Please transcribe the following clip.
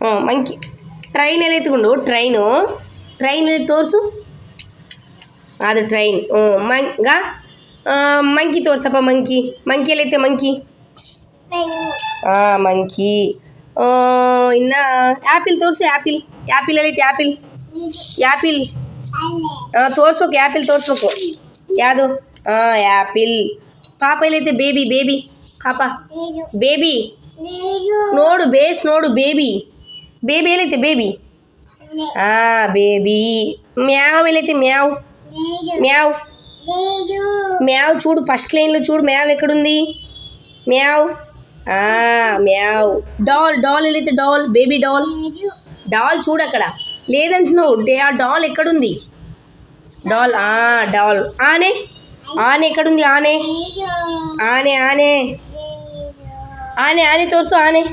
Monkey train ಎಲ್ಲ ಎತ್ಕೊಂಡು ಟ್ರೈನಲ್ಲಿ ತೋರಿಸು. ಅದು ಟ್ರೈನ್. ಮಂಕಿ ತೋರ್ಸಪ್ಪ. ಮಂಕಿ ಎಲ್ಲೈತೆ ಮಂಕಿ? ಮಂಕಿ. ಇನ್ನು ಆ್ಯಪಿಲ್ ತೋರಿಸು. ಆ್ಯಪಿಲ್ ಎಲ್ಲೈತೆ? ಆ್ಯಪಿಲ್ ತೋರಿಸ್ಬೇಕು. ಆ್ಯಪಿಲ್ ತೋರಿಸ್ಬೇಕು. ಯಾವುದು? ಆ್ಯಪಿಲ್. ಪಾಪ ಎಲ್ಲೈತೆ? ಬೇಬಿ ಪಾಪ. ಬೇಬಿ ನೋಡು, ನೋಡು. ಬೇಬಿ ಎಲ್ಲೈತೆ? ಬೇಬಿ మ్యావ్ వెళ్ళైతే మ్యావ్ చూడు. ఫస్ట్ లైన్లో చూడు. మ్యావ్ ఎక్కడుంది? మ్యావ్. డాల్ వెళ్ళైతే? బేబీ డాల్ చూడు. అక్కడ లేదంటున్నావు. డాల్ ఎక్కడుంది? డాల్ ఆనే ఎక్కడుంది? ఆనే తోర్సు. ఆనే